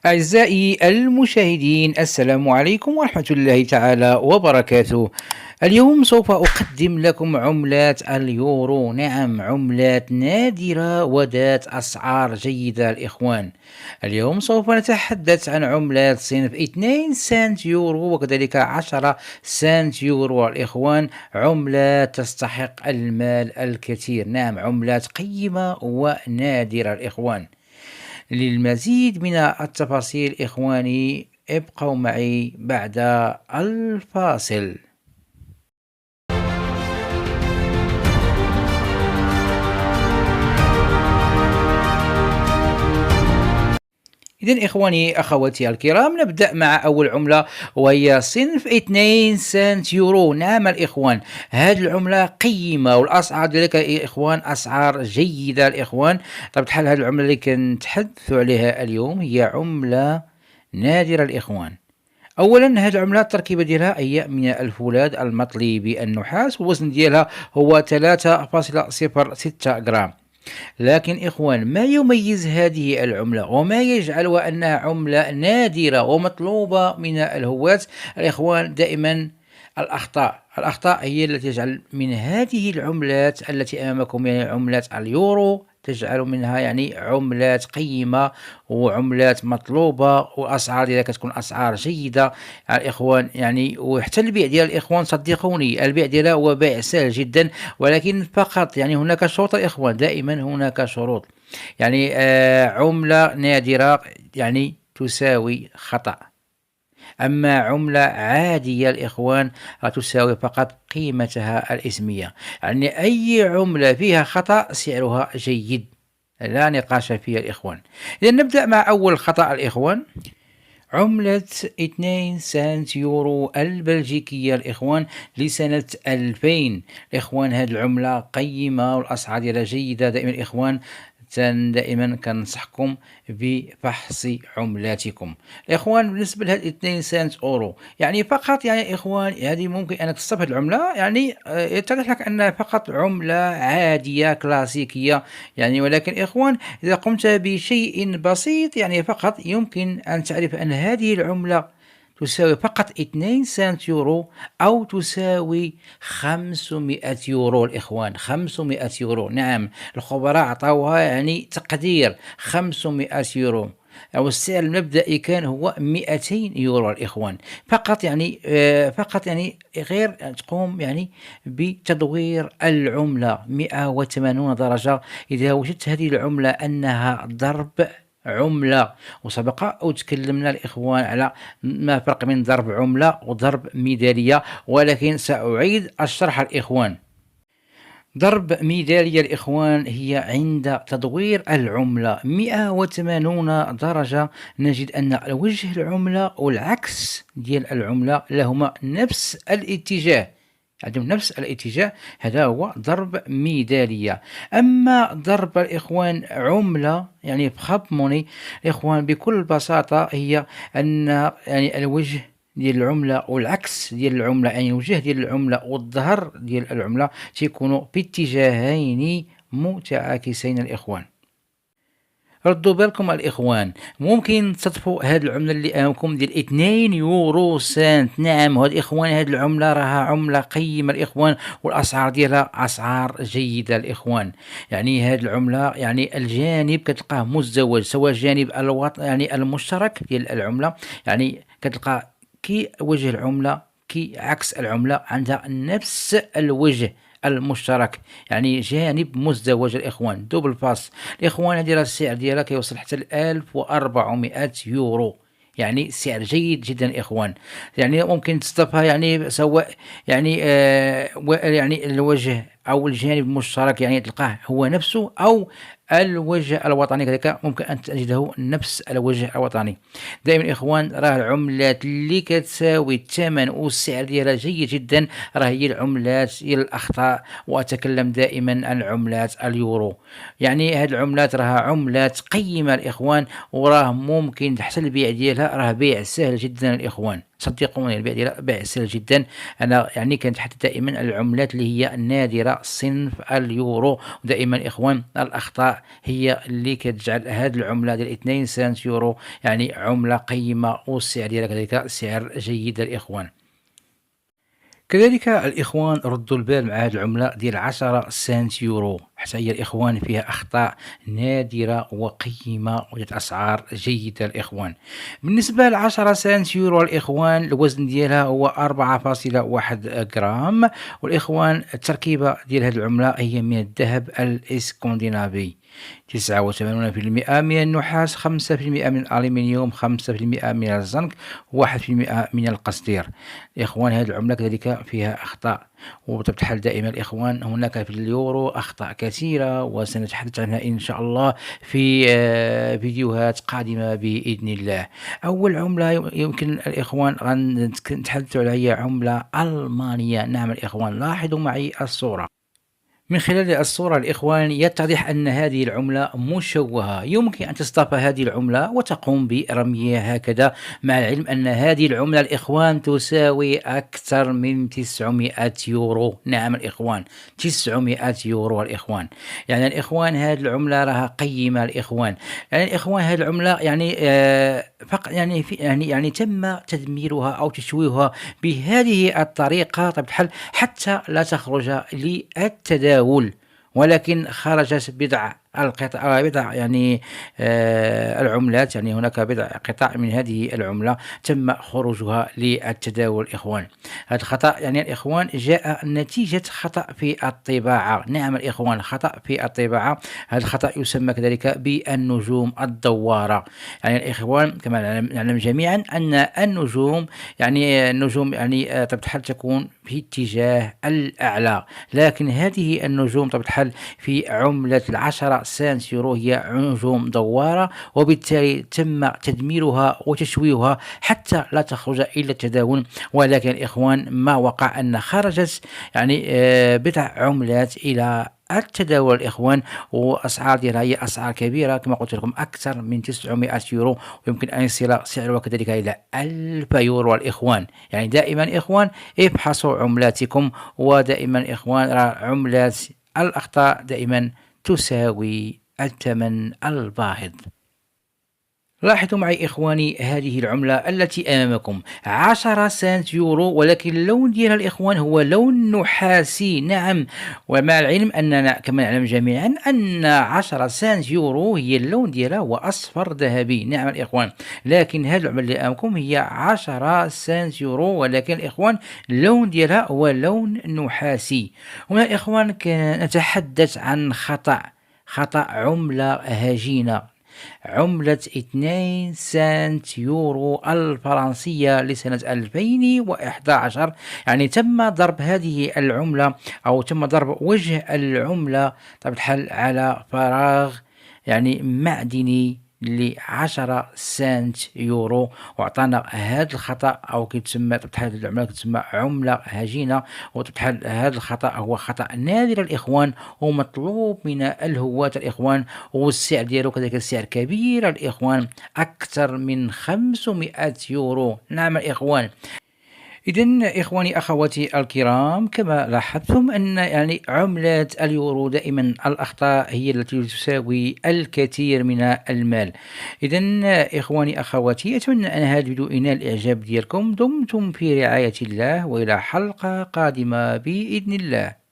أعزائي المشاهدين، السلام عليكم ورحمة الله تعالى وبركاته. اليوم سوف أقدم لكم عملات اليورو، نعم عملات نادرة وذات أسعار جيدة الإخوان. اليوم سوف نتحدث عن عملات صنف 2 سنت يورو وكذلك 10 سنت يورو الإخوان. عملات تستحق المال الكثير، نعم عملات قيمة ونادرة الإخوان. للمزيد من التفاصيل إخواني ابقوا معي بعد الفاصل. إذن إخواني أخواتي الكرام، نبدأ مع أول عملة وهي صنف 2 سنت يورو. نعم الإخوان، هذه العملة قيمة والأسعار ديالها إخوان أسعار جيدة الإخوان. طبيعة الحال هذه العملة اللي كنتحدث عليها اليوم هي عملة نادرة الإخوان. أولا هذه العملة التركيبة ديالها هي من الفولاذ المطلي بالنحاس، والوزن ديالها هو 3.06 غرام. لكن إخوان، ما يميز هذه العملة وما يجعلها أنها عملة نادرة ومطلوبة من الهواة الإخوان دائما الأخطاء هي التي تجعل من هذه العملات التي أمامكم، يعني عملات اليورو، تجعل منها يعني عملات قيمة وعملات مطلوبة وأسعار ديالها كتكون أسعار جيدة الإخوان. يعني وحتى البيع ديال الإخوان صدقوني البيع ديالها هو بيع سهل جدا، ولكن فقط يعني هناك شروط الإخوان، دائما هناك شروط. يعني عملة نادرة يعني تساوي خطأ، أما عملة عادية الإخوان تساوي فقط قيمتها الإسمية. يعني أي عملة فيها خطأ سعرها جيد، لا نقاش فيها الإخوان. إذا نبدأ مع أول خطأ الإخوان. عملة 2 سنت يورو البلجيكية الإخوان لسنة 2000. الإخوان هذه العملة قيمة والأسعار ديالها جيدة. دائما الإخوان دائما كنصحكم بفحص عملاتكم الإخوان. بالنسبة لهاد 2 سنت أورو، يعني فقط يعني إخوان هذه ممكن أنك تصرف هاد العملة، يعني يتضح لك أنها فقط عملة عادية كلاسيكية. يعني ولكن إخوان، إذا قمت بشيء بسيط يعني فقط يمكن أن تعرف أن هذه العملة تساوي فقط 2 سنت يورو أو تساوي 500 يورو الإخوان. 500 يورو، نعم الخبراء عطاوها يعني تقدير 500 يورو، أو السعر المبدئي كان هو 200 يورو الإخوان. فقط يعني غير تقوم يعني بتدوير العملة 180 درجة. إذا وجدت هذه العملة أنها ضرب عملة، وسبق وتكلمنا الإخوان على ما فرق بين ضرب عملة وضرب ميدالية، ولكن سأعيد الشرح الإخوان. ضرب ميدالية الإخوان هي عند تدوير العملة 180 درجة نجد أن وجه العملة والعكس ديال العملة لهما نفس الاتجاه، عندهم نفس الاتجاه. هذا هو ضرب ميدالية. أما ضرب الإخوان عملة يعني بخاب موني الإخوان بكل بساطة هي أن يعني الوجه ديال العملة والعكس ديال العملة، يعني الوجه ديال العملة والظهر ديال العملة تيكونوا باتجاهين متعاكسين الإخوان. ردوا بالكم الإخوان، ممكن تصادفوا هاد العملة اللي أمامكم ديال 2 يورو سنت. نعم هاد الإخوان هاد العملة راها عملة قيمة الإخوان، والأسعار ديالها أسعار جيدة الإخوان. يعني هاد العملة يعني الجانب كتلقاه مزدوج، سواء الجانب يعني المشترك ديال العملة، يعني كتلقى كي وجه العملة كي عكس العملة عندها نفس الوجه المشترك، يعني جانب مزدوج الإخوان دوبل فاس. الإخوان هذه راه السعر ديالها كيوصل حتى ل 1400 يورو، يعني سعر جيد جدا الإخوان. يعني ممكن تصرفها يعني سواء يعني يعني الوجه أو الجانب المشترك يعني تلقاه هو نفسه، أو الوجه الوطني كذلك ممكن أن تجده نفس الوجه الوطني. دائما الإخوان راه العملات اللي كتساوي الثمن والسعر ديالها جيد جدا راه هي العملات ديال الأخطاء، وأتكلم دائما عن عملات اليورو. يعني هاد العملات راها عملات قيمة الإخوان، وراه ممكن حتى البيع ديالها راه بيع سهل جدا الإخوان. تصدقوني البيع ديالها بيع سهل جدًا. أنا يعني كنتحدث دائمًا عن العملات اللي هي النادرة صنف اليورو، ودائمًا إخوان الأخطاء هي اللي كتجعل هذه العملة ديال 2 سنت يورو يعني عملة قيمة، والسعر ديالها كذلك سعر جيد الإخوان. كذلك الإخوان ردوا البال مع هذه العملة ديال 10 سنت يورو، حتى هي الإخوان فيها أخطاء نادرة وقيمة وذات أسعار جيدة الإخوان. بالنسبة ل10 سنت يورو الإخوان الوزن ديالها هو 4.1 غرام، والإخوان التركيبة ديال هذه العملة هي من الذهب الإسكندنافي، 89% من النحاس، 5% من الألمنيوم، 5% من الزنك، 1% من القصدير. إخوان هذه العملة كذلك فيها أخطاء، وبطبيعة الحال دائما إخوان هناك في اليورو أخطاء كثيرة، وسنتحدث عنها إن شاء الله في فيديوهات قادمة بإذن الله. أول عملة يمكن الإخوان نتحدث عليها هي عملة ألمانية. نعم الإخوان، لاحظوا معي الصورة. من خلال الصورة الإخوان يتضح أن هذه العملة مشوهة، يمكن أن تصطفى هذه العملة وتقوم برميها هكذا، مع العلم أن هذه العملة الإخوان تساوي أكثر من 900 يورو. نعم الإخوان، 900 يورو الإخوان. يعني الإخوان هذه العملة راها قيمة الإخوان. يعني الإخوان هذه العملة يعني فقط يعني يعني تم تدميرها أو تشويهها بهذه الطريقة طبعا الحال حتى لا تخرج للتداول، ولكن خرجت بضع يعني العملات، يعني هناك بضع قطع من هذه العملة تم خروجها للتداول إخوان. هذا الخطأ يعني الإخوان جاء نتيجة خطأ في الطباعة. نعم الإخوان، خطأ في الطباعة. هذا الخطأ يسمى كذلك بالنجوم الدوارة. يعني الإخوان كما نعلم جميعا أن النجوم يعني طبيعة الحال تكون في اتجاه الأعلى، لكن هذه النجوم طبيعة الحال في عملة 10 سنت يورو هي نجوم دوارة، وبالتالي تم تدميرها وتشويهها حتى لا تخرج إلى التداول. ولكن الإخوان ما وقع أن خرجت يعني بضع عملات إلى التداول الإخوان، وأسعار ديالها هي أسعار كبيرة كما قلت لكم أكثر من 900 يورو، ويمكن أن يصل سعرها كذلك إلى 1000 يورو الإخوان. يعني دائما إخوان ابحثوا عملاتكم، ودائما إخوان عملات الأخطاء دائما تساوي الثمن الباهظ. لاحظوا معي إخواني هذه العملة التي أمامكم 10 سنت يورو، ولكن اللون ديالها الإخوان هو لون نحاسي. نعم، ومع العلم أننا كما نعلم جميعا أن 10 سنت يورو هي اللون ديالها هو أصفر ذهبي. نعم الإخوان، لكن هذه العملة اللي أمامكم هي 10 سنت يورو، ولكن الإخوان اللون ديالها هو لون نحاسي. هنا الإخوان نتحدث عن خطأ عملة هجينة، عملة 2 سنت يورو الفرنسية لسنة 2011. يعني تم ضرب هذه العملة أو تم ضرب وجه العملة طبعا الحال على فراغ يعني معدني ل10 سنت يورو، وعطانا هذا الخطأ أو كيتسمى هذه العملة كتسمى عملة هجينة. هذا الخطأ هو خطأ نادر الإخوان، ومطلوب من الهواة الإخوان، والسعر ديالو كذلك سعر كبير الإخوان، أكثر من 500 يورو. نعم الإخوان. إذن إخواني أخواتي الكرام، كما لاحظتم أن يعني عملات اليورو دائما الأخطاء هي التي تساوي الكثير من المال. إذن إخواني أخواتي، أتمنى أن هذا الفيديو ينال الإعجاب ديالكم. دمتم في رعاية الله، وإلى حلقة قادمة بإذن الله.